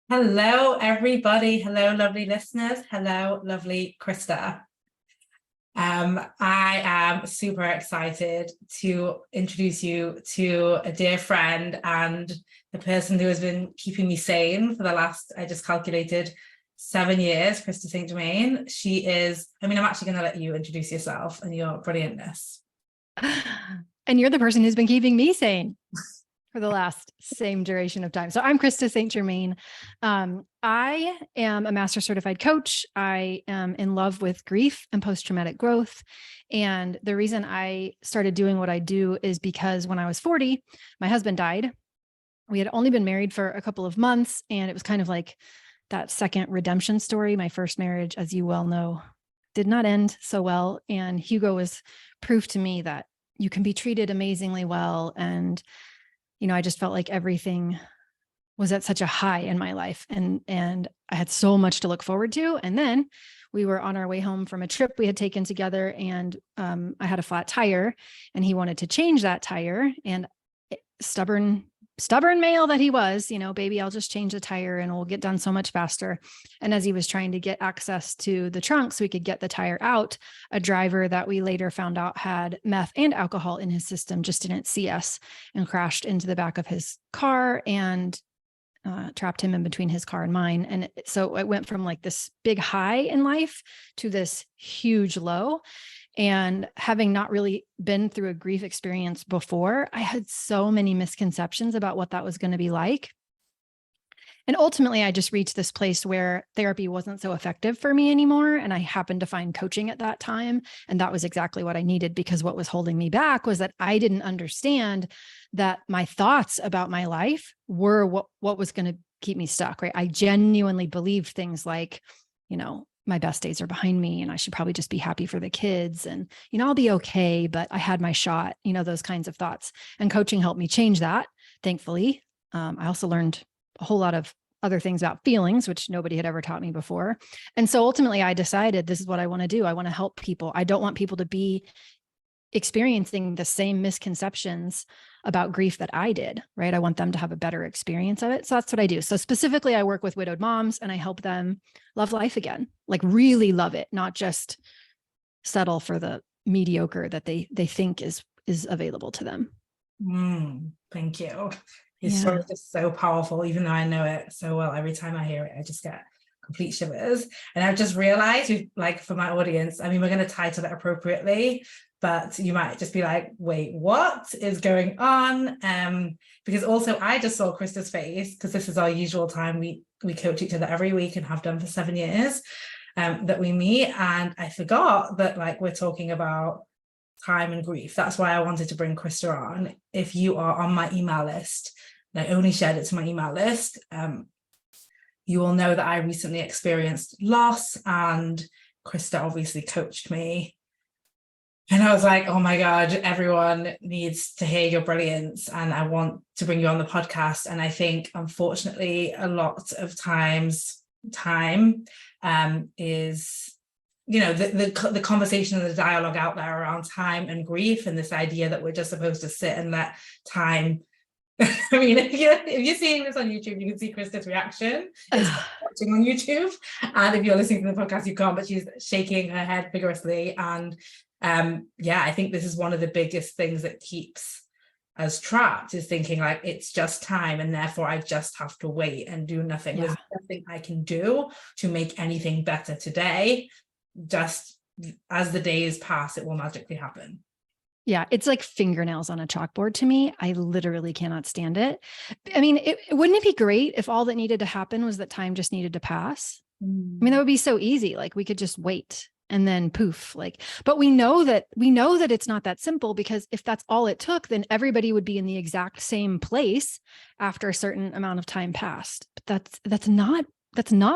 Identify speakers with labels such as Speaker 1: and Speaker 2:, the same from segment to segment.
Speaker 1: Hello, everybody. Hello, lovely listeners. Hello, lovely Krista. I am super excited to introduce you to a dear friend and the person who has been keeping me sane for the last, I just calculated, 7 years, Krista St-Germain. She is, I'm actually going to let you introduce yourself and your brilliantness.
Speaker 2: And you're the person who's been keeping me sane for the last same duration of time. So I'm Krista St-Germain. I am a master certified coach. I am in love with grief and post-traumatic growth. And the reason I started doing what I do is because when I was 40, my husband died. We had only been married for a couple of months, and it was kind of like that second redemption story. My first marriage, as you well know, did not end so well. And Hugo was proof to me that you can be treated amazingly well. And I just felt like everything was at such a high in my life, and I had so much to look forward to. And then we were on our way home from a trip we had taken together, and I had a flat tire, and he wanted to change that tire. And stubborn male that he was, baby, I'll just change the tire and we'll get done so much faster. And as he was trying to get access to the trunk so we could get the tire out, a driver that we later found out had meth and alcohol in his system just didn't see us and crashed into the back of his car and trapped him in between his car and mine. And so it went from like this big high in life to this huge low. And having not really been through a grief experience before, I had so many misconceptions about what that was going to be like. And ultimately, I just reached this place where therapy wasn't so effective for me anymore. And I happened to find coaching at that time. And that was exactly what I needed, because what was holding me back was that I didn't understand that my thoughts about my life were what was going to keep me stuck, right? I genuinely believed things like, my best days are behind me and I should probably just be happy for the kids and, I'll be okay, but I had my shot, those kinds of thoughts. And coaching helped me change that, thankfully. I also learned a whole lot of other things about feelings, which nobody had ever taught me before. And so ultimately I decided this is what I want to do. I want to help people. I don't want people to be experiencing the same misconceptions about grief that I did, right? I want them to have a better experience of it. So that's what I do. So specifically, I work with widowed moms and I help them love life again, like really love it, not just settle for the mediocre that they think is available to them.
Speaker 1: Thank you. Your story is just so powerful, even though I know it so well. Every time I hear it, I just get complete shivers. And I've just realized, like, for my audience, we're going to title it appropriately, but you might just be like, wait, what is going on? Because also I just saw Krista's face, because this is our usual time. We coach each other every week and have done for 7 years that we meet. And I forgot that, like, we're talking about time and grief. That's why I wanted to bring Krista on. If you are on my email list, and I only shared it to my email list, you will know that I recently experienced loss, and Krista obviously coached me. And I was like, oh my God, everyone needs to hear your brilliance, and I want to bring you on the podcast. And I think, unfortunately, a lot of times time is, the conversation and the dialogue out there around time and grief, and this idea that we're just supposed to sit and let time. If you're seeing this on YouTube, you can see Krista's reaction. It's watching on YouTube, and if you're listening to the podcast, you can't, but she's shaking her head vigorously. And I think this is one of the biggest things that keeps us trapped, is thinking like it's just time, and therefore I just have to wait and do nothing. There's nothing I can do to make anything better today. Just as the days pass, it will magically happen.
Speaker 2: Yeah, it's like fingernails on a chalkboard to me. I literally cannot stand it. Wouldn't it be great if all that needed to happen was that time just needed to pass? That would be so easy. Like, we could just wait and then poof, but we know that it's not that simple, because if that's all it took, then everybody would be in the exact same place after a certain amount of time passed. But that's not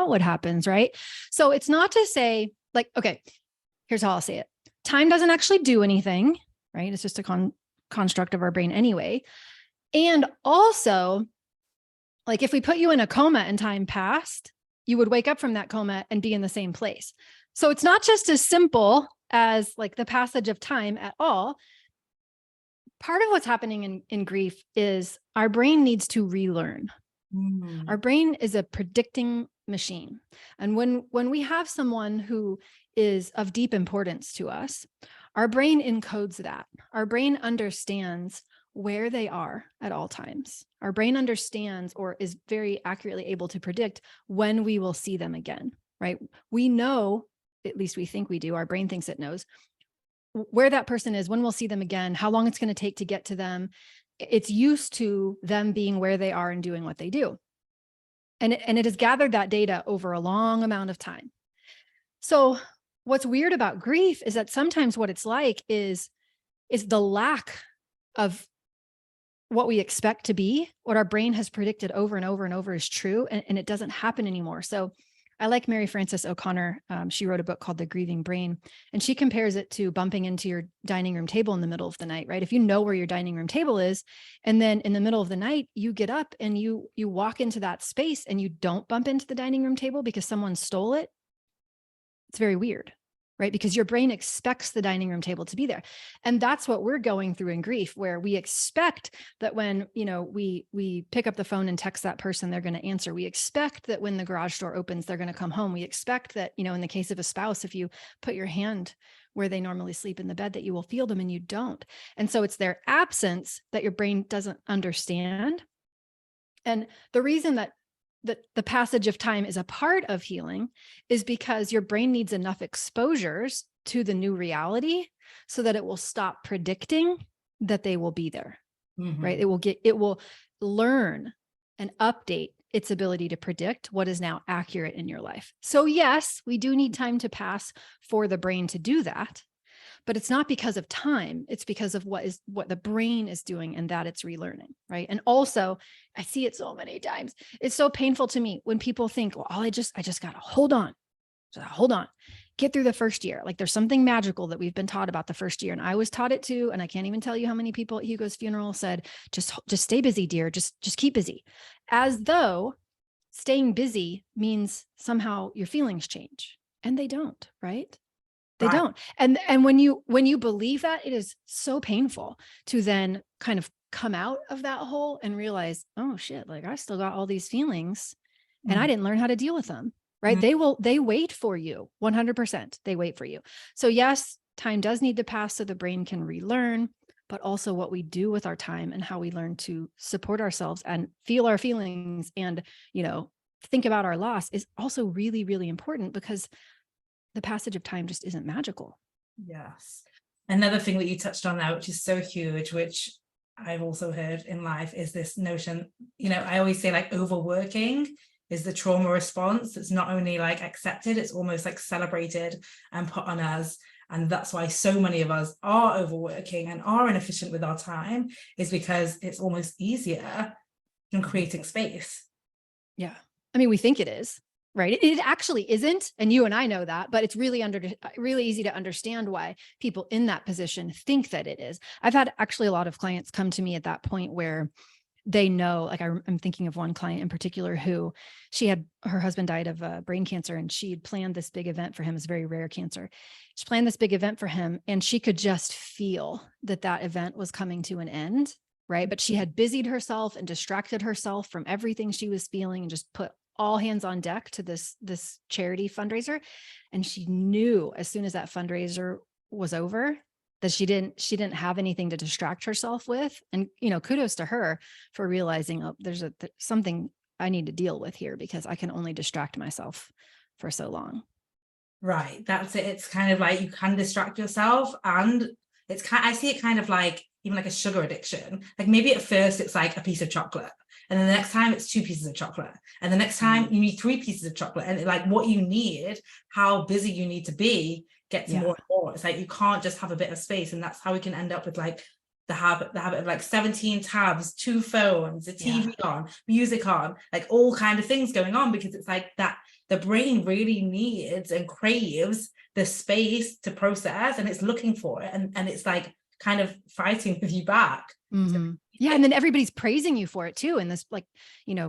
Speaker 2: what happens, right? So it's not to say, like, okay, here's how I'll say it. Time doesn't actually do anything, right? It's just a construct of our brain anyway. And also, like, if we put you in a coma and time passed, you would wake up from that coma and be in the same place. So it's not just as simple as like the passage of time at all. Part of what's happening in grief is our brain needs to relearn. Our brain is a predicting machine. And when we have someone who is of deep importance to us, our brain encodes that. Our brain understands where they are at all times. Our brain understands, or is very accurately able to predict, when we will see them again, right? We know, at least we think we do, our brain thinks it knows where that person is, when we'll see them again, how long it's going to take to get to them. It's used to them being where they are and doing what they do. And it has gathered that data over a long amount of time. So what's weird about grief is that sometimes what it's like is the lack of what we expect to be, what our brain has predicted over and over and over is true, and it doesn't happen anymore. So I like Mary Frances O'Connor. She wrote a book called The Grieving Brain, and she compares it to bumping into your dining room table in the middle of the night, right? If you know where your dining room table is, and then in the middle of the night, you get up and you walk into that space and you don't bump into the dining room table because someone stole it, it's very weird, right? Because your brain expects the dining room table to be there. And that's what we're going through in grief, where we expect that when, we pick up the phone and text that person, they're going to answer. We expect that when the garage door opens, they're going to come home. We expect that, in the case of a spouse, if you put your hand where they normally sleep in the bed, that you will feel them, and you don't. And so it's their absence that your brain doesn't understand. And the reason that the passage of time is a part of healing is because your brain needs enough exposures to the new reality so that it will stop predicting that they will be there, right? It will learn and update its ability to predict what is now accurate in your life. So yes, we do need time to pass for the brain to do that, but it's not because of time. It's because of what the brain is doing, and that it's relearning, right? And also, I see it so many times. It's so painful to me when people think, well, I just got to hold on, get through the first year. Like there's something magical that we've been taught about the first year. And I was taught it too. And I can't even tell you how many people at Hugo's funeral said, just stay busy, dear. Just keep busy. As though staying busy means somehow your feelings change. And they don't, right? They don't. And when you believe that, it is so painful to then kind of come out of that hole and realize, oh shit, like I still got all these feelings and I didn't learn how to deal with them, right? They wait for you 100%. They wait for you. So yes, time does need to pass so the brain can relearn, but also what we do with our time and how we learn to support ourselves and feel our feelings and, think about our loss is also really, really important, because the passage of time just isn't magical.
Speaker 1: Yes. Another thing that you touched on now, which is so huge, which I've also heard in life, is this notion, I always say like overworking is the trauma response. It's not only like accepted, it's almost like celebrated and put on us. And that's why so many of us are overworking and are inefficient with our time, is because it's almost easier than creating space.
Speaker 2: Yeah. I mean, we think it is. Right. It actually isn't. And you and I know that, but it's really easy to understand why people in that position think that it is. I've had actually a lot of clients come to me at that point where they know, like I'm thinking of one client in particular who her husband died of brain cancer, and she had planned this big event for him. It's very rare cancer. She planned this big event for him, and she could just feel that event was coming to an end. Right. But she had busied herself and distracted herself from everything she was feeling and just put all hands on deck to this charity fundraiser. And she knew as soon as that fundraiser was over that she didn't have anything to distract herself with. And, kudos to her for realizing, oh, there's something I need to deal with here, because I can only distract myself for so long.
Speaker 1: Right. That's it. It's kind of like you can distract yourself, and I see it kind of like even like a sugar addiction. Like maybe at first it's like a piece of chocolate, and then the next time it's 2 pieces of chocolate, and the next time you need 3 pieces of chocolate, and like what you need, how busy you need to be gets more and more. It's like you can't just have a bit of space, and that's how we can end up with like the habit of like 17 tabs, 2 phones, the TV on, music on, like all kind of things going on, because it's like that the brain really needs and craves the space to process, and it's looking for it, and it's like kind of fighting with you back.
Speaker 2: Mm-hmm. Yeah. And then everybody's praising you for it too. In this like,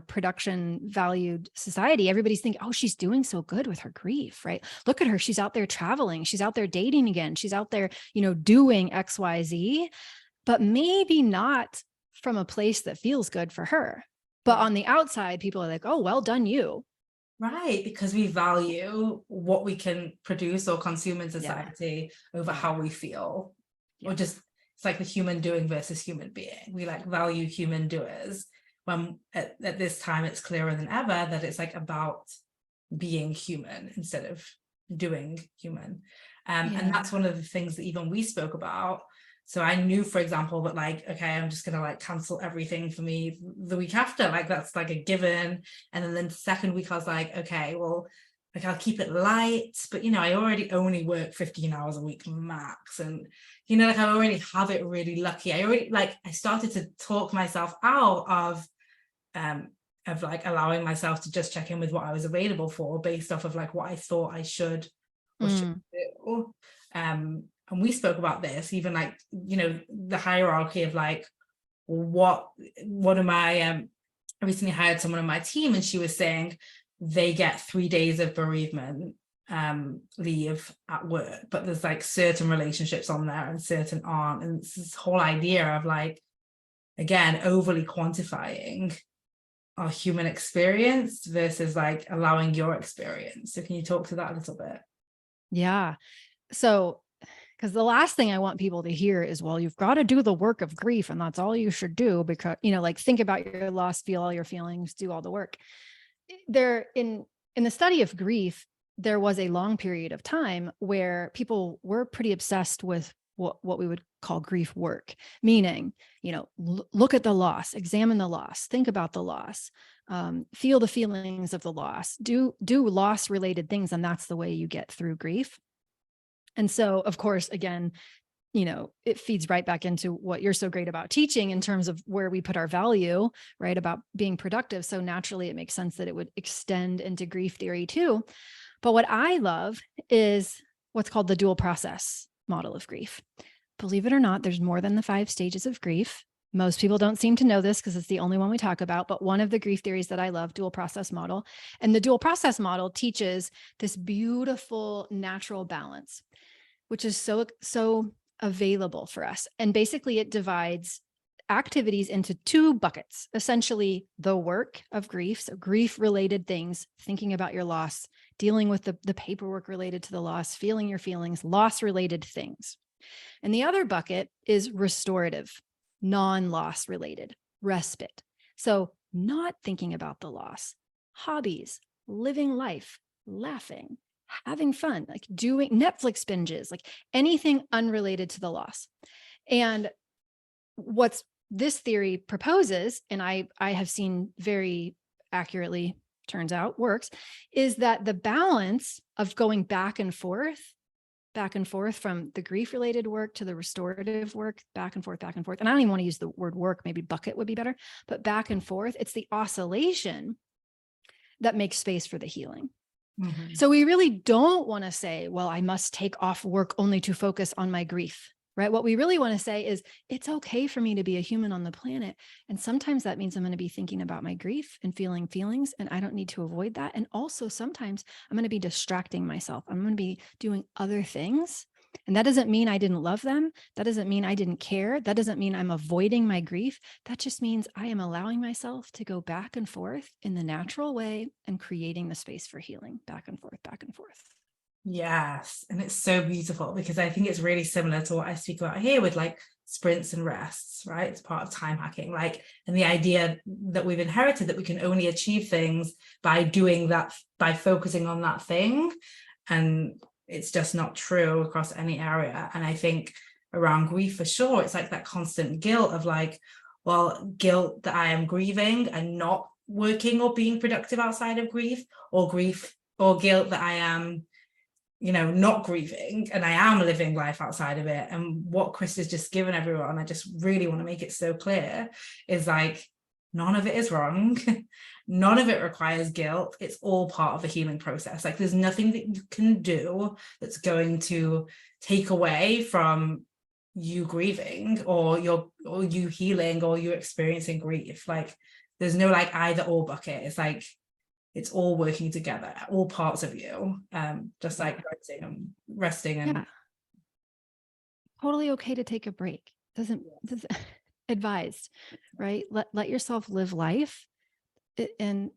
Speaker 2: production valued society, everybody's thinking, oh, she's doing so good with her grief, right? Look at her. She's out there traveling. She's out there dating again. She's out there, doing XYZ, but maybe not from a place that feels good for her. But on the outside, people are like, oh, well done, you.
Speaker 1: Right, because we value what we can produce or consume in society over how we feel, or just, it's like the human doing versus human being. We like value human doers, when at this time it's clearer than ever that it's like about being human instead of doing human. And that's one of the things that even we spoke about. So I knew, for example, that like, okay, I'm just gonna like cancel everything for me the week after, like that's like a given. And then the second week I was like, okay, well, like I'll keep it light, but you know, I already only work 15 hours a week max, and you know, like I already have it really lucky. I started to talk myself out of like allowing myself to just check in with what I was available for based off of like what I thought I should or should do. And we spoke about this, even like, you know, the hierarchy of like, what am I recently hired someone on my team, and she was saying they get 3 days of bereavement leave at work, but there's like certain relationships on there and certain aren't. And it's this whole idea of like, again, overly quantifying our human experience versus like allowing your experience. So can you talk to that a little bit?
Speaker 2: Yeah. So, because the last thing I want people to hear is, well, you've got to do the work of grief and that's all you should do, because, you know, like think about your loss, feel all your feelings, do all the work. There in the study of grief, there was a long period of time where people were pretty obsessed with what we would call grief work, meaning, you know, look at the loss, examine the loss, think about the loss, feel the feelings of the loss, do loss related things. And that's the way you get through grief. And so, of course, again, you know, it feeds right back into what you're so great about teaching in terms of where we put our value, right? About being productive. So naturally, it makes sense that it would extend into grief theory too. But what I love is what's called the dual process model of grief. Believe it or not, there's more than the 5 stages of grief. Most people don't seem to know this because it's the only one we talk about, but one of the grief theories that I love, dual process model. And the dual process model teaches this beautiful natural balance, which is so available for us. And basically it divides activities into 2 buckets, essentially the work of grief. So grief related things, thinking about your loss, dealing with the paperwork related to the loss, feeling your feelings, loss related things. And the other bucket is restorative, non-loss related, respite. So not thinking about the loss, hobbies, living life, laughing, having fun, like doing Netflix binges, like anything unrelated to the loss. And what's this theory proposes, and I have seen very accurately, turns out works, is that the balance of going back and forth from the grief related work to the restorative work, back and forth. And I don't even want to use the word work, maybe bucket would be better, but back and forth, it's the oscillation that makes space for the healing. Mm-hmm. So we really don't want to say, well, I must take off work only to focus on my grief, right? What we really want to say is it's okay for me to be a human on the planet. And sometimes that means I'm going to be thinking about my grief and feeling feelings, and I don't need to avoid that. And also sometimes I'm going to be distracting myself. I'm going to be doing other things. And that doesn't mean I didn't love them. That doesn't mean I didn't care. That doesn't mean I'm avoiding my grief. That just means I am allowing myself to go back and forth in the natural way and creating the space for healing, back and forth, back and forth.
Speaker 1: Yes. And it's so beautiful because I think it's really similar to what I speak about here with like sprints and rests, right? It's part of time hacking, like, and the idea that we've inherited that we can only achieve things by doing that, by focusing on that thing. And it's just not true across any area. And I think around grief for sure, it's like that constant guilt of like, well, guilt that I am grieving and not working or being productive outside of grief, or grief or guilt that I am, you know, not grieving and I am living life outside of it. And what Krista's just given everyone, I just really want to make it so clear, is like, none of it is wrong. None of it requires guilt. It's all part of the healing process. Like there's nothing that you can do that's going to take away from you grieving or you healing or you experiencing grief. Like there's no like either or bucket. It's like it's all working together, all parts of you, just like resting and
Speaker 2: yeah. Totally okay to take a break. Doesn't advised, right? Let yourself live life and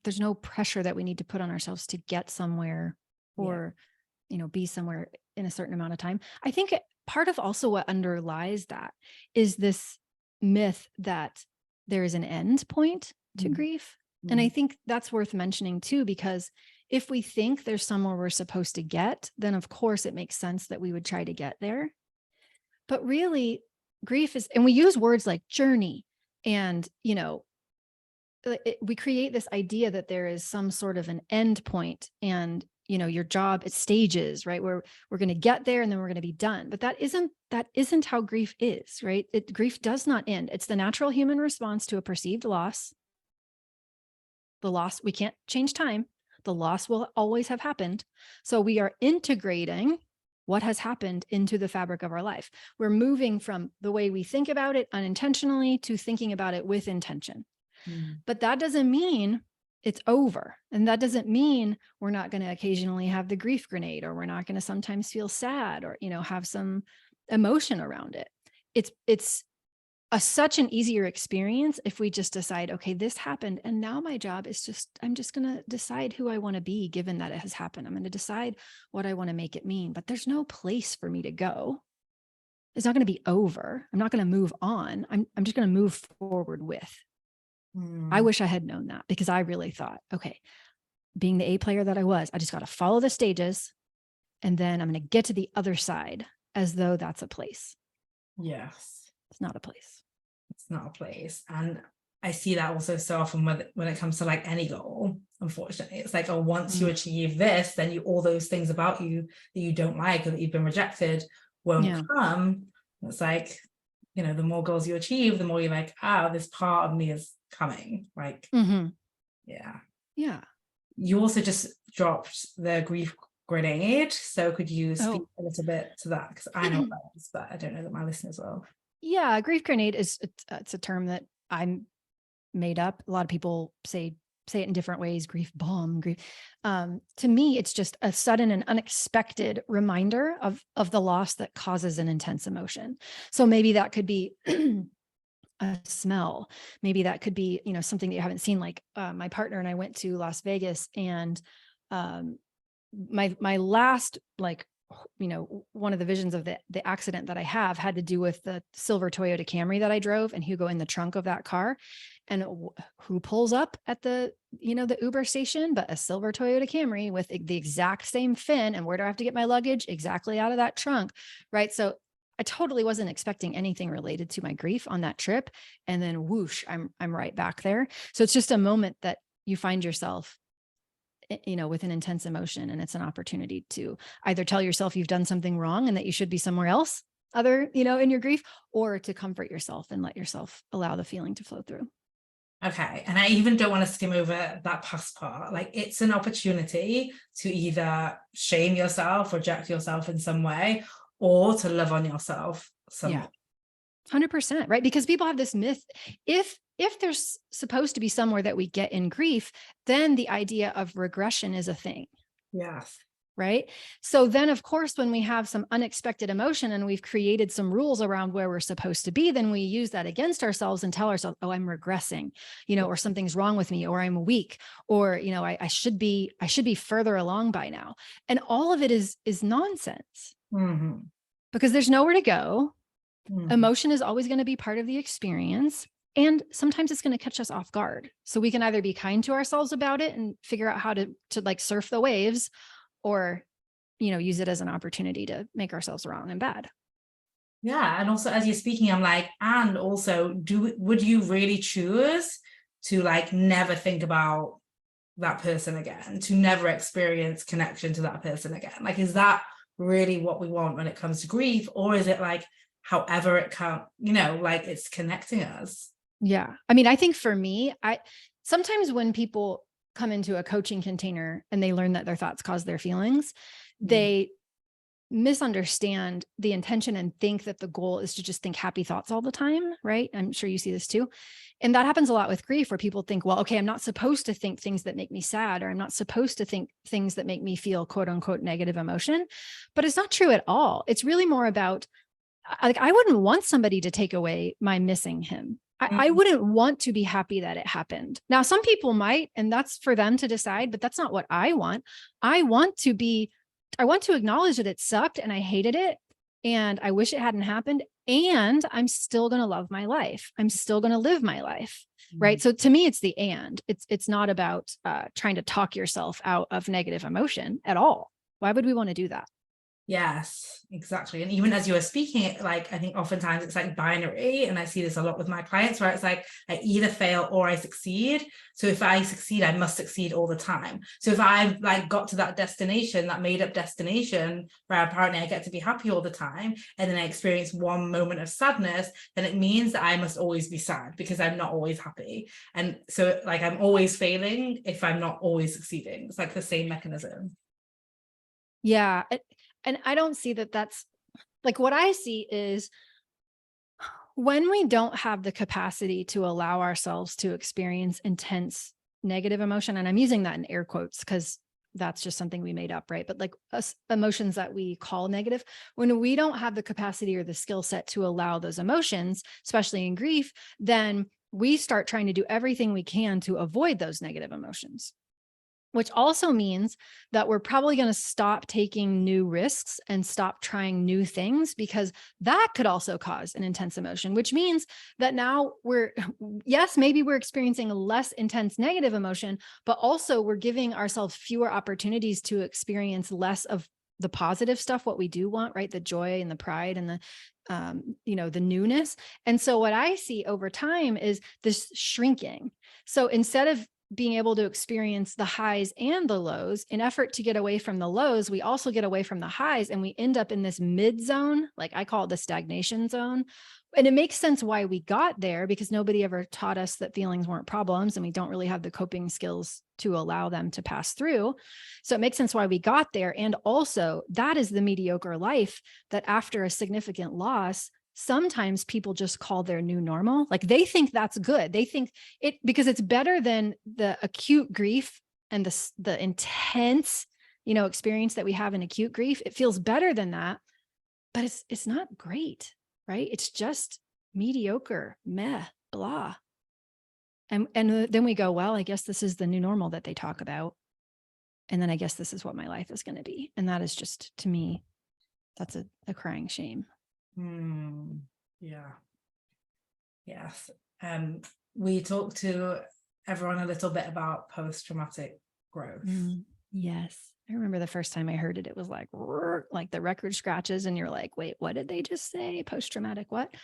Speaker 2: there's no pressure that we need to put on ourselves to get somewhere or, be somewhere in a certain amount of time. I think part of also what underlies that is this myth that there is an end point to grief. And I think that's worth mentioning too, because if we think there's somewhere we're supposed to get, then of course it makes sense that we would try to get there. But really, grief is, and we use words like journey and, we create this idea that there is some sort of an end point and, your job, it's stages, right? Where we're going to get there and then we're going to be done. But that isn't how grief is, right? Grief does not end. It's the natural human response to a perceived loss. The loss, we can't change time. The loss will always have happened. So we are integrating what has happened into the fabric of our life. We're moving from the way we think about it unintentionally to thinking about it with intention. But that doesn't mean it's over. And that doesn't mean we're not going to occasionally have the grief grenade, or we're not going to sometimes feel sad or, have some emotion around it. It's such an easier experience if we just decide, okay, this happened. And now my job is I'm just going to decide who I want to be, given that it has happened. I'm going to decide what I want to make it mean, but there's no place for me to go. It's not going to be over. I'm not going to move on. I'm just going to move forward with. I wish I had known that, because I really thought, okay, being the A player that I was, I just got to follow the stages and then I'm going to get to the other side as though that's a place.
Speaker 1: Yes.
Speaker 2: It's not a place.
Speaker 1: It's not a place. And I see that also so often when it comes to like any goal, unfortunately. It's like, oh, once you achieve this, then all those things about you that you don't like or that you've been rejected won't come. It's like, the more goals you achieve, the more you're like, this part of me is coming. Like, yeah. You also just dropped the grief grenade. So could you speak a little bit to that? Because I know about this, but I don't know that my listeners will.
Speaker 2: Yeah, grief grenade it's a term that I'm made up. A lot of people say it in different ways. Grief bomb, grief. To me, it's just a sudden and unexpected reminder of the loss that causes an intense emotion. So maybe that could be a smell. Maybe that could be, something that you haven't seen. Like my partner and I went to Las Vegas, and my last, one of the visions of the accident that I have had to do with the silver Toyota Camry that I drove, and Hugo in the trunk of that car. And who pulls up at the Uber station, but a silver Toyota Camry with the exact same fin. And where do I have to get my luggage? Exactly out of that trunk. Right. So I totally wasn't expecting anything related to my grief on that trip. And then whoosh, I'm right back there. So it's just a moment that you find yourself, with an intense emotion, and it's an opportunity to either tell yourself you've done something wrong and that you should be somewhere else other, in your grief, or to comfort yourself and let yourself allow the feeling to flow through.
Speaker 1: Okay. And I even don't want to skim over that past part. Like, it's an opportunity to either shame yourself, reject yourself in some way, or to love on yourself somewhat.
Speaker 2: 100%, right? Because people have this myth, if there's supposed to be somewhere that we get in grief, then the idea of regression is a thing.
Speaker 1: Yes.
Speaker 2: Right. So then, of course, when we have some unexpected emotion and we've created some rules around where we're supposed to be, then we use that against ourselves and tell ourselves, oh, I'm regressing, or something's wrong with me, or I'm weak, or, I should be further along by now. And all of it is nonsense, because there's nowhere to go. Emotion is always going to be part of the experience. And sometimes it's going to catch us off guard. So we can either be kind to ourselves about it and figure out how to like surf the waves, or, use it as an opportunity to make ourselves wrong and bad.
Speaker 1: Yeah. And also, as you're speaking, I'm like, and also, would you really choose to like never think about that person again, to never experience connection to that person again? Like, is that really what we want when it comes to grief? Or is it like, however it can, like it's connecting us?
Speaker 2: Yeah. I mean, I think for me, sometimes when people come into a coaching container and they learn that their thoughts cause their feelings, they misunderstand the intention and think that the goal is to just think happy thoughts all the time. Right. I'm sure you see this too. And that happens a lot with grief, where people think, well, okay, I'm not supposed to think things that make me sad, or I'm not supposed to think things that make me feel quote unquote negative emotion, but it's not true at all. It's really more about, like, I wouldn't want somebody to take away my missing him. I wouldn't want to be happy that it happened. Now, some people might, and that's for them to decide, but that's not what I want. I want to acknowledge that it sucked and I hated it and I wish it hadn't happened. And I'm still going to love my life. I'm still going to live my life. Right. So to me, it's the and. It's not about trying to talk yourself out of negative emotion at all. Why would we want to do that?
Speaker 1: Yes, exactly. And even as you were speaking, it, like, I think oftentimes it's like binary, and I see this a lot with my clients where it's like I either fail or I succeed. So if I succeed, I must succeed all the time. So if I've like got to that destination, that made up destination where apparently I get to be happy all the time, and then I experience one moment of sadness, then it means that I must always be sad because I'm not always happy. And so like I'm always failing if I'm not always succeeding. It's like the same mechanism.
Speaker 2: Yeah. And I don't see that that's like, what I see is when we don't have the capacity to allow ourselves to experience intense negative emotion, and I'm using that in air quotes because that's just something we made up, right? But like emotions that we call negative, when we don't have the capacity or the skill set to allow those emotions, especially in grief, then we start trying to do everything we can to avoid those negative emotions. Which also means that we're probably going to stop taking new risks and stop trying new things, because that could also cause an intense emotion, which means that now yes, maybe we're experiencing less intense negative emotion, but also we're giving ourselves fewer opportunities to experience less of the positive stuff, what we do want, right? The joy and the pride and the newness. And so what I see over time is this shrinking. So instead of being able to experience the highs and the lows, in effort to get away from the lows, we also get away from the highs, and we end up in this mid zone, like I call it the stagnation zone. And it makes sense why we got there, because nobody ever taught us that feelings weren't problems, and we don't really have the coping skills to allow them to pass through. So it makes sense why we got there. And also that is the mediocre life that after a significant loss, sometimes people just call their new normal. Like they think that's good. They think it because it's better than the acute grief and the intense, experience that we have in acute grief. It feels better than that, but it's not great, right? It's just mediocre, meh, blah. And then we go, well, I guess this is the new normal that they talk about. And then I guess this is what my life is going to be. And that is just, to me, that's a crying shame.
Speaker 1: Yeah. Yes. We talked to everyone a little bit about post-traumatic growth.
Speaker 2: Yes. I remember the first time I heard it, it was like the record scratches, and you're like, wait, what did they just say? Post-traumatic what?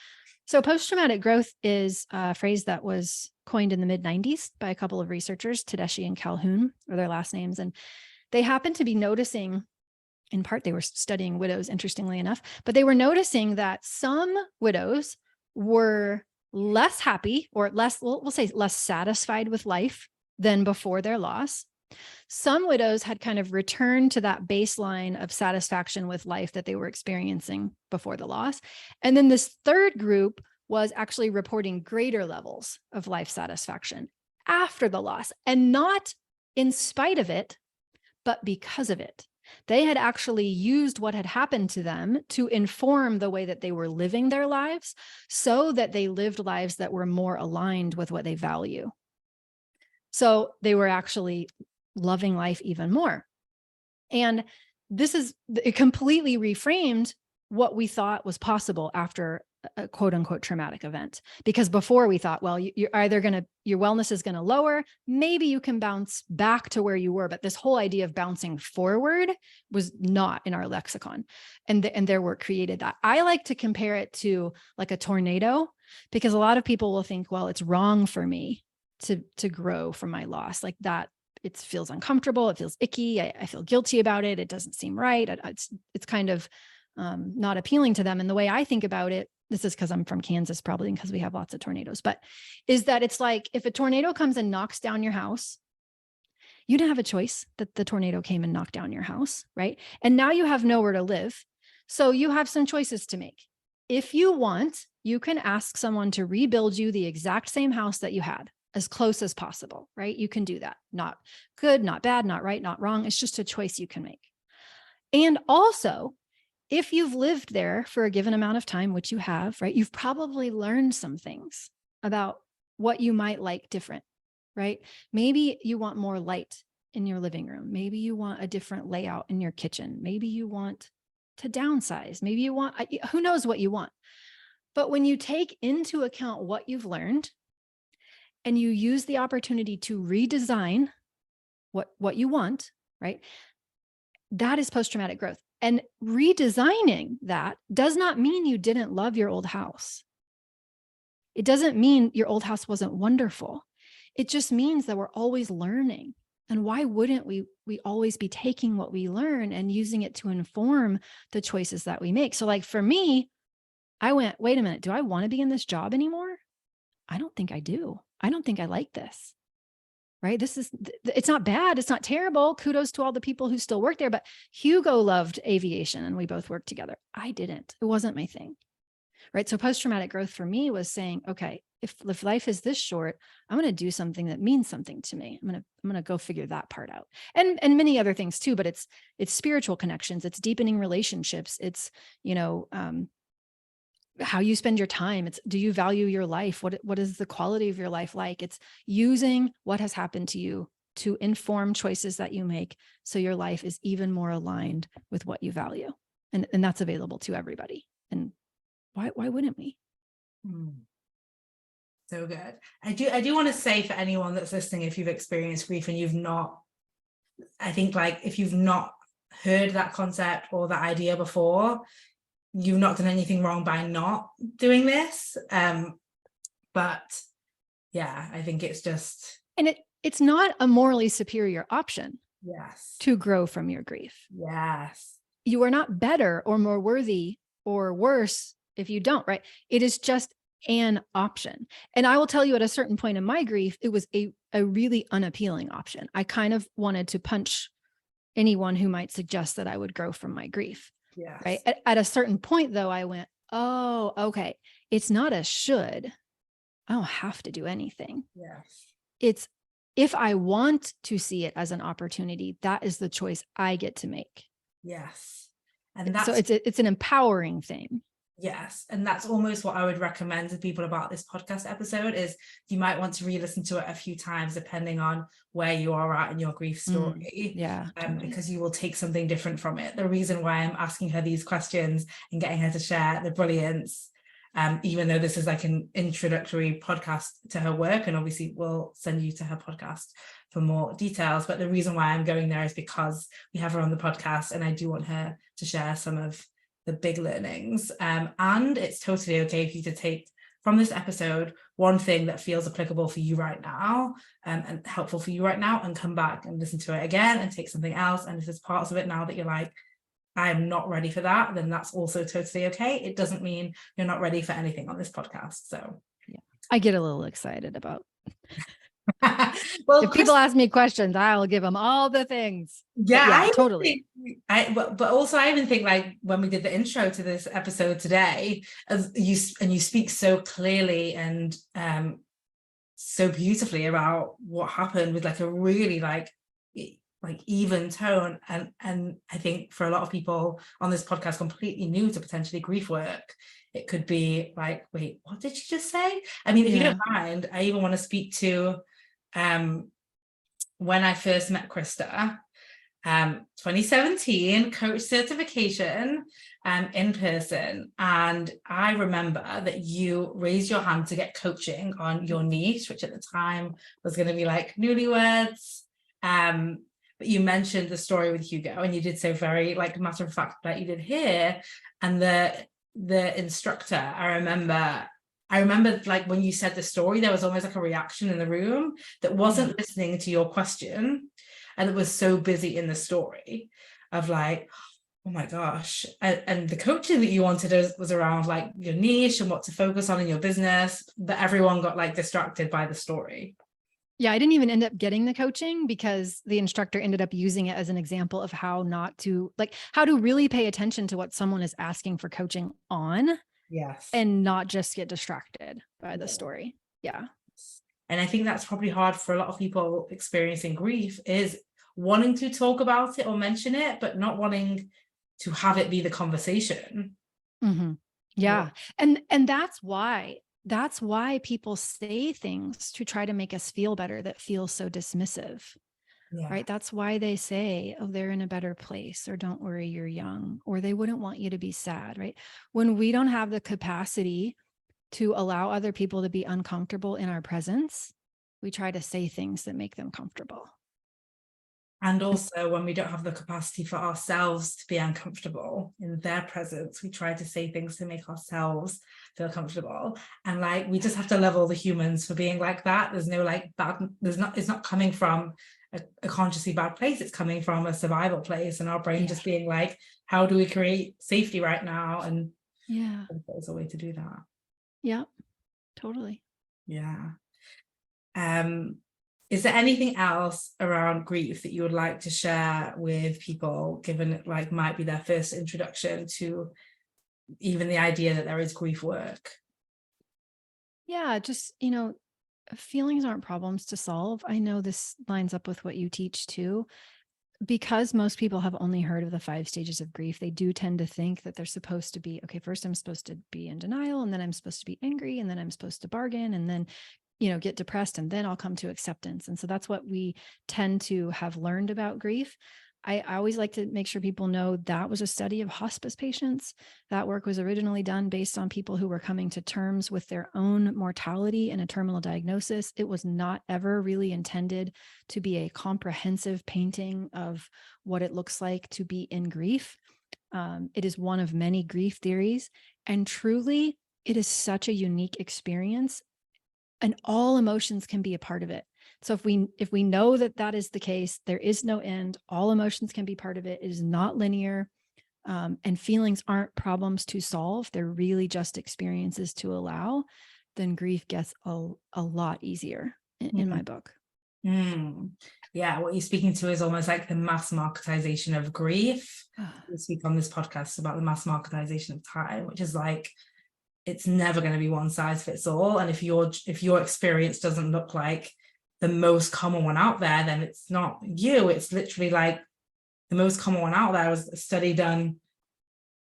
Speaker 2: So post-traumatic growth is a phrase that was coined in the mid-90s by a couple of researchers, Tedeschi and Calhoun are their last names. And they happened to be noticing, in part, they were studying widows, interestingly enough, but they were noticing that some widows were less happy, or we'll say less satisfied with life than before their loss. Some widows had kind of returned to that baseline of satisfaction with life that they were experiencing before the loss. And then this third group was actually reporting greater levels of life satisfaction after the loss, and not in spite of it, but because of it. They had actually used what had happened to them to inform the way that they were living their lives, so that they lived lives that were more aligned with what they value. So they were actually loving life even more. And it completely reframed what we thought was possible after a quote unquote traumatic event. Because before we thought, well, your wellness is going to lower. Maybe you can bounce back to where you were. But this whole idea of bouncing forward was not in our lexicon. And their work created that. I like to compare it to like a tornado, because a lot of people will think, well, it's wrong for me to grow from my loss like that. It feels uncomfortable. It feels icky. I feel guilty about it. It doesn't seem right. It's kind of not appealing to them. And the way I think about it, this is because I'm from Kansas, probably because we have lots of tornadoes, but is that it's like if a tornado comes and knocks down your house, you didn't have a choice that the tornado came and knocked down your house, right? And now you have nowhere to live. So you have some choices to make. If you want, you can ask someone to rebuild you the exact same house that you had, as close as possible, right? You can do that. Not good, not bad, not right, not wrong. It's just a choice you can make. And also, if you've lived there for a given amount of time, which you have, right, you've probably learned some things about what you might like different, right? Maybe you want more light in your living room. Maybe you want a different layout in your kitchen. Maybe you want to downsize. Maybe you want, who knows what you want. But when you take into account what you've learned and you use the opportunity to redesign what you want, right? That is post-traumatic growth. And redesigning that does not mean you didn't love your old house. It doesn't mean your old house wasn't wonderful. It just means that we're always learning. And why wouldn't we always be taking what we learn and using it to inform the choices that we make? So like for me, I went, wait a minute, do I want to be in this job anymore? I don't think I do. I don't think I like this. Right? It's not bad. It's not terrible. Kudos to all the people who still work there, but Hugo loved aviation and we both worked together. I didn't. It wasn't my thing. Right? So post-traumatic growth for me was saying, okay, if life is this short, I'm going to do something that means something to me. I'm going to go figure that part out. And many other things too, but it's spiritual connections. It's deepening relationships. It's, how you spend your time. It's, do you value your life? What is the quality of your life like? It's using what has happened to you to inform choices that you make so your life is even more aligned with what you value. And that's available to everybody. And why wouldn't we?
Speaker 1: So good. I do want to say for anyone that's listening, if you've experienced grief and you've not, I think like if you've not heard that concept or that idea before, you've not done anything wrong by not doing this. But yeah, I think it's just. And
Speaker 2: it's not a morally superior option.
Speaker 1: Yes.
Speaker 2: To grow from your grief.
Speaker 1: Yes.
Speaker 2: You are not better or more worthy or worse if you don't, right? It is just an option. And I will tell you at a certain point in my grief, it was a really unappealing option. I kind of wanted to punch anyone who might suggest that I would grow from my grief.
Speaker 1: Yes.
Speaker 2: Right. At a certain point, though, I went, oh, okay. It's not a should. I don't have to do anything.
Speaker 1: Yes.
Speaker 2: It's if I want to see it as an opportunity, that is the choice I get to make.
Speaker 1: Yes. And that's,
Speaker 2: so it's an empowering thing.
Speaker 1: Yes. And that's almost what I would recommend to people about this podcast episode is you might want to re-listen to it a few times, depending on where you are at in your grief story.
Speaker 2: Totally.
Speaker 1: Because you will take something different from it. The reason why I'm asking her these questions and getting her to share the brilliance, even though this is like an introductory podcast to her work, and obviously we'll send you to her podcast for more details. But the reason why I'm going there is because we have her on the podcast and I do want her to share some of the big learnings. And it's totally okay for you to take from this episode one thing that feels applicable for you right now and helpful for you right now, and come back and listen to it again and take something else. And if there's parts of it now that you're like, I am not ready for that, then that's also totally okay. It doesn't mean you're not ready for anything on this podcast. So
Speaker 2: yeah, I get a little excited about
Speaker 1: well,
Speaker 2: if people ask me questions, I'll give them all the things.
Speaker 1: Yeah,
Speaker 2: totally.
Speaker 1: But also I even think like when we did the intro to this episode today, as you speak so clearly and so beautifully about what happened with like a really like even tone, and I think for a lot of people on this podcast completely new to potentially grief work, it could be like, wait, what did she just say? I mean, if you don't mind, I even want to speak to when I first met Krista, 2017 coach certification in person, and I remember that you raised your hand to get coaching on your niche, which at the time was going to be like newlyweds, but you mentioned the story with Hugo, and you did so very like matter of fact that you did here, and the instructor, I remember like when you said the story, there was almost like a reaction in the room that wasn't listening to your question, and it was so busy in the story of like, oh my gosh. And the coaching that you wanted was around like your niche and what to focus on in your business, but everyone got like distracted by the story.
Speaker 2: Yeah, I didn't even end up getting the coaching because the instructor ended up using it as an example of how to really pay attention to what someone is asking for coaching on.
Speaker 1: Yes.
Speaker 2: And not just get distracted by the story. Yeah.
Speaker 1: And I think that's probably hard for a lot of people experiencing grief, is wanting to talk about it or mention it, but not wanting to have it be the conversation.
Speaker 2: Mm-hmm. Yeah. And that's why That's why people say things to try to make us feel better that feel so dismissive,
Speaker 1: Yeah.
Speaker 2: right? That's why they say, oh, they're in a better place, or don't worry, you're young, or they wouldn't want you to be sad, right? When we don't have the capacity to allow other people to be uncomfortable in our presence, we try to say things that make them comfortable.
Speaker 1: And also when we don't have the capacity for ourselves to be uncomfortable in their presence, we try to say things to make ourselves feel comfortable. And like, we just have to love all the humans for being like that. There's no like bad, it's not coming from a consciously bad place. It's coming from a survival place, and our brain just being like, how do we create safety right now? And there's a way to do that.
Speaker 2: Yeah, totally.
Speaker 1: Yeah. Is there anything else around grief that you would like to share with people, given it like might be their first introduction to even the idea that there is grief work?
Speaker 2: Yeah, just, feelings aren't problems to solve. I know this lines up with what you teach too. Because most people have only heard of the 5 stages of grief, they do tend to think that they're supposed to be, okay, first I'm supposed to be in denial, and then I'm supposed to be angry, and then I'm supposed to bargain, and then, get depressed, and then I'll come to acceptance. And so that's what we tend to have learned about grief. I always like to make sure people know that was a study of hospice patients. That work was originally done based on people who were coming to terms with their own mortality and a terminal diagnosis. It was not ever really intended to be a comprehensive painting of what it looks like to be in grief. It is one of many grief theories, and truly, it is such a unique experience, and all emotions can be a part of it. So if we know that that is the case, there is no end, all emotions can be part of it. It is not linear, and feelings aren't problems to solve. They're really just experiences to allow. Then grief gets a lot easier in my book.
Speaker 1: Yeah, what you're speaking to is almost like the mass marketization of grief. We speak on this podcast about the mass marketization of time, which is like, it's never going to be one size fits all. And if your experience doesn't look like the most common one out there, then it's not you. It's literally like the most common one out there was a study done,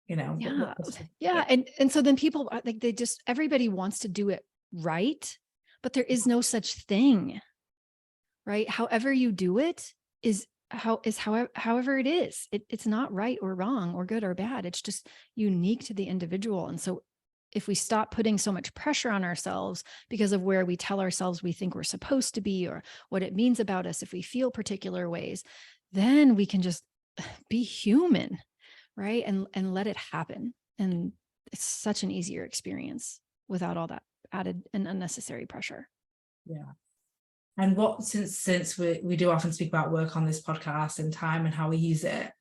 Speaker 2: And so then people like, everybody wants to do it right, but there is no such thing, right? However you do it is however it is. It's not right or wrong or good or bad. It's just unique to the individual. And so if we stop putting so much pressure on ourselves because of where we tell ourselves we think we're supposed to be, or what it means about us if we feel particular ways, then we can just be human, right? And let it happen. And it's such an easier experience without all that added and unnecessary pressure.
Speaker 1: Yeah. And since we do often speak about work on this podcast and time and how we use it,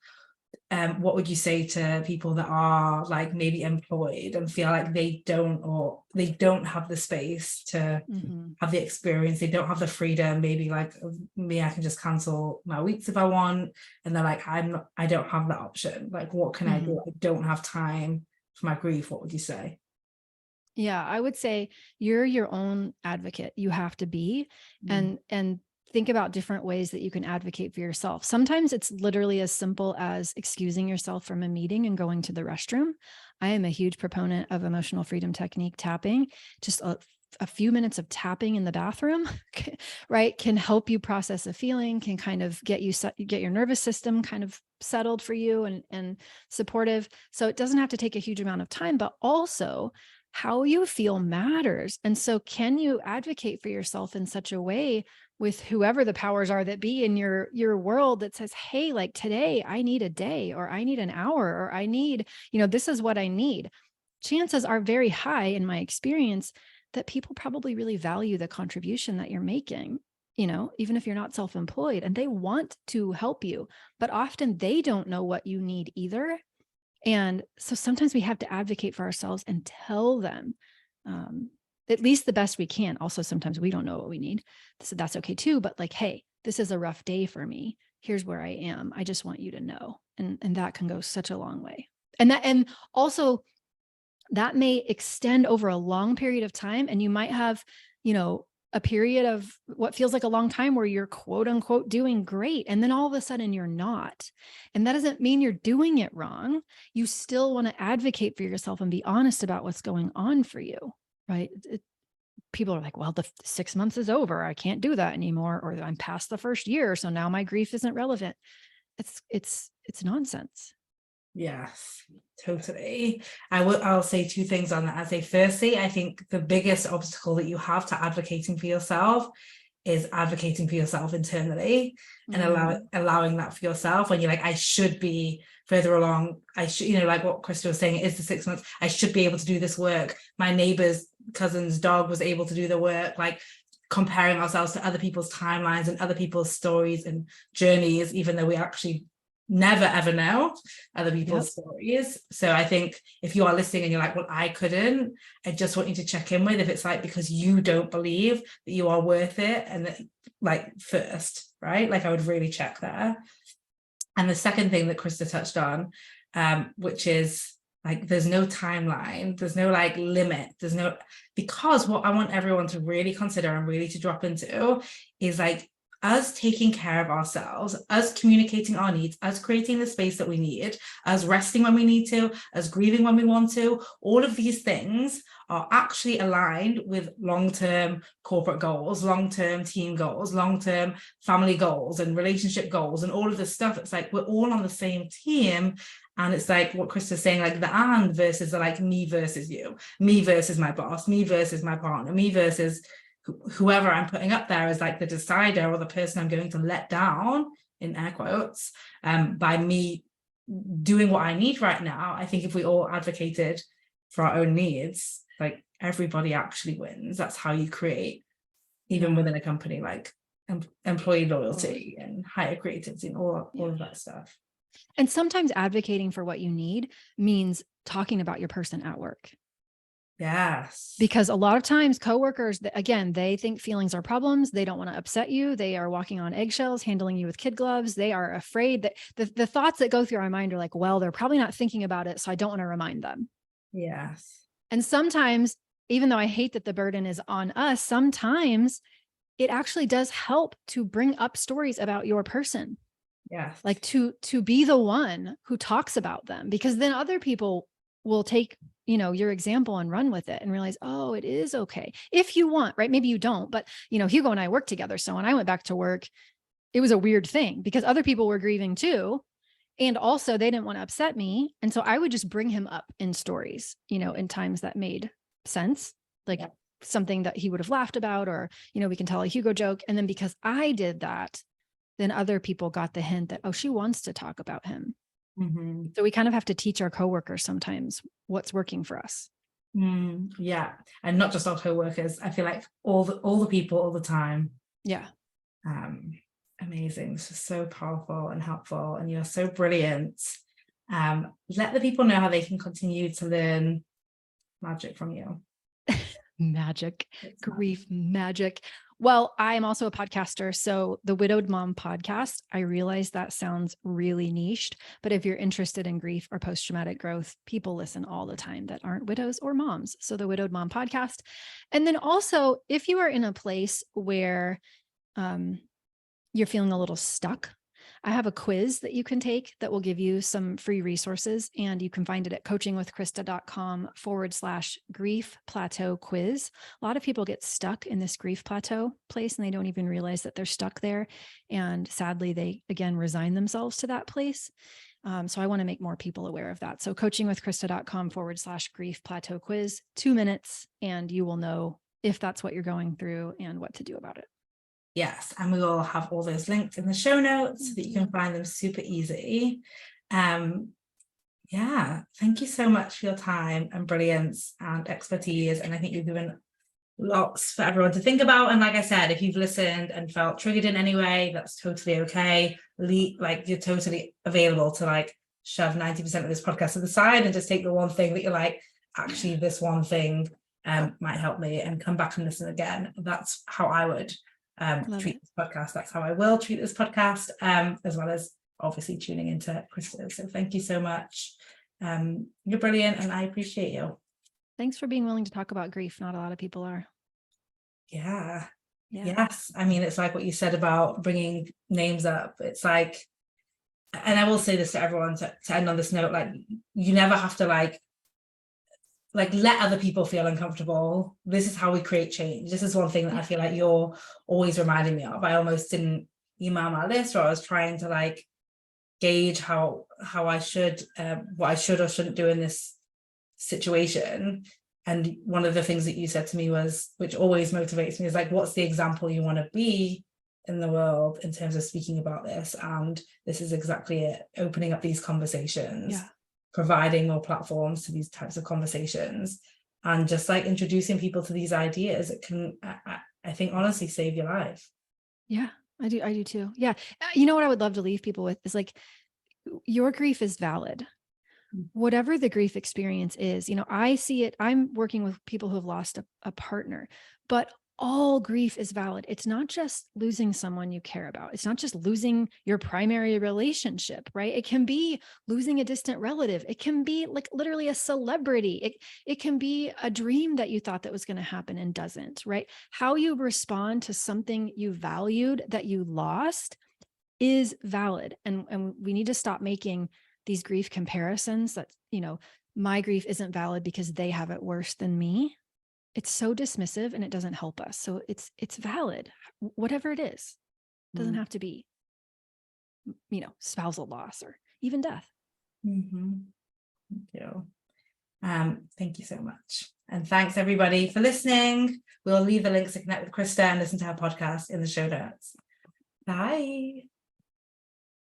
Speaker 1: what would you say to people that are like maybe employed and feel like they don't have the space to have the experience, they don't have the freedom, maybe like me, I can just cancel my weeks if I want, and they're like, I don't have that option, like what can I do? I don't have time for my grief. What would you say?
Speaker 2: Yeah, I would say you're your own advocate. You have to be, and think about different ways that you can advocate for yourself. Sometimes it's literally as simple as excusing yourself from a meeting and going to the restroom. I am a huge proponent of emotional freedom technique tapping. Just a few minutes of tapping in the bathroom, right, can help you process a feeling, can kind of get your nervous system kind of settled for you and supportive. So it doesn't have to take a huge amount of time, but also how you feel matters. And so can you advocate for yourself in such a way with whoever the powers are that be in your world that says, hey, like today I need a day, or I need an hour, or I need, this is what I need. Chances are very high in my experience that people probably really value the contribution that you're making, even if you're not self-employed, and they want to help you, but often they don't know what you need either. And so sometimes we have to advocate for ourselves and tell them, at least the best we can. Also, sometimes we don't know what we need. So that's okay too. But like, hey, this is a rough day for me. Here's where I am. I just want you to know. And that can go such a long way. And also that may extend over a long period of time. And you might have, a period of what feels like a long time where you're quote unquote doing great. And then all of a sudden you're not. And that doesn't mean you're doing it wrong. You still want to advocate for yourself and be honest about what's going on for you. right? People are like, well, the 6 months is over. I can't do that anymore. Or I'm past the first year. So now my grief isn't relevant. It's nonsense.
Speaker 1: Yes, totally. I'll say two things on that. I'll say, firstly, I think the biggest obstacle that you have to advocating for yourself is advocating for yourself internally and allowing that for yourself when you're like, I should be further along. I should, like what Krista was saying, it is the 6 months. I should be able to do this work. My neighbor's cousin's dog was able to do the work. Like, comparing ourselves to other people's timelines and other people's stories and journeys, even though we actually never ever know other people's stories. So I think if you are listening and you're like, well, I couldn't, I just want you to check in with if it's like because you don't believe that you are worth it, and that, like, first, right? Like, I would really check there. And the second thing that Krista touched on, which is like, there's no timeline, there's no like limit, because what I want everyone to really consider and really to drop into is like, us taking care of ourselves, us communicating our needs, us creating the space that we need, us resting when we need to, us grieving when we want to. All of these things are actually aligned with long-term corporate goals, long-term team goals, long-term family goals and relationship goals and all of this stuff. It's like, we're all on the same team. And it's like what Krista's saying, like the and versus the like me versus you, me versus my boss, me versus my partner, me versus whoever I'm putting up there as like the decider or the person I'm going to let down, in air quotes, by me doing what I need right now. I think if we all advocated for our own needs, like, everybody actually wins. That's how you create, even within a company, like employee loyalty and higher creativity and all of that stuff.
Speaker 2: And sometimes advocating for what you need means talking about your person at work.
Speaker 1: Yes.
Speaker 2: Because a lot of times coworkers, again, they think feelings are problems. They don't want to upset you. They are walking on eggshells, handling you with kid gloves. They are afraid that the thoughts that go through our mind are like, well, they're probably not thinking about it, so I don't want to remind them.
Speaker 1: Yes.
Speaker 2: And sometimes, even though I hate that the burden is on us, sometimes it actually does help to bring up stories about your person.
Speaker 1: Yes.
Speaker 2: Like to be the one who talks about them, because then other people will take, your example and run with it and realize, oh, it is okay. If you want, right? Maybe you don't, but Hugo and I work together. So when I went back to work, it was a weird thing because other people were grieving too. And also they didn't want to upset me. And so I would just bring him up in stories, in times that made sense, like something that he would have laughed about, or, we can tell a Hugo joke. And then because I did that, then other people got the hint that, oh, she wants to talk about him. Mm-hmm. So we kind of have to teach our coworkers sometimes what's working for us.
Speaker 1: Yeah. And not just our coworkers. I feel like all the people all the time.
Speaker 2: Yeah.
Speaker 1: Amazing. So powerful and helpful. And you're so brilliant. Let the people know how they can continue to learn magic from you.
Speaker 2: Magic, grief magic. Well, I'm also a podcaster. So the Widowed Mom podcast, I realize that sounds really niched, but if you're interested in grief or post-traumatic growth, people listen all the time that aren't widows or moms. So the Widowed Mom podcast. And then also, if you are in a place where you're feeling a little stuck, I have a quiz that you can take that will give you some free resources, and you can find it at coachingwithkrista.com/grief plateau quiz. A lot of people get stuck in this grief plateau place and they don't even realize that they're stuck there. And sadly, they again resign themselves to that place. So I want to make more people aware of that. So coachingwithkrista.com/grief plateau quiz, 2 minutes, and you will know if that's what you're going through and what to do about it.
Speaker 1: Yes, and we will have all those linked in the show notes so that you can find them super easy. Yeah, thank you so much for your time and brilliance and expertise. And I think you've given lots for everyone to think about. And like I said, if you've listened and felt triggered in any way, that's totally okay. Like, you're totally available to like shove 90% of this podcast to the side and just take the one thing that you're like, actually, this one thing might help me, and come back and listen again. That's how I would treat this podcast. That's how I will treat this podcast, as well as obviously tuning into Krista. So thank you so much. You're brilliant and I appreciate you.
Speaker 2: Thanks for being willing to talk about grief. Not a lot of people are.
Speaker 1: Yeah. Yes. I mean, it's like what you said about bringing names up. It's like, and I will say this to everyone to end on this note, like, you never have to like like let other people feel uncomfortable. This is how we create change. This is one thing that I feel like you're always reminding me of. I almost didn't email my list, or I was trying to like gauge how I should what I should or shouldn't do in this situation. And one of the things that you said to me was, which always motivates me, is like, what's the example you want to be in the world in terms of speaking about this? And this is exactly it, opening up these conversations, providing more platforms to these types of conversations, and just like introducing people to these ideas. It can, I think, honestly save your life.
Speaker 2: Yeah, I do too. Yeah. You know what I would love to leave people with is like, your grief is valid. Whatever the grief experience is, you know, I see it, I'm working with people who have lost a partner, but all grief is valid. It's not just losing someone you care about. It's not just losing your primary relationship, right? It can be losing a distant relative. It can be like literally a celebrity. It can be a dream that you thought that was going to happen and doesn't, right? How you respond to something you valued that you lost is valid. And we need to stop making these grief comparisons that, you know, my grief isn't valid because they have it worse than me. It's so dismissive and it doesn't help us. So it's valid, whatever it is. It doesn't have to be, you know, spousal loss or even death.
Speaker 1: Thank you. Thank you so much. And thanks everybody for listening. We'll leave the links to connect with Krista and listen to her podcast in the show notes. Bye.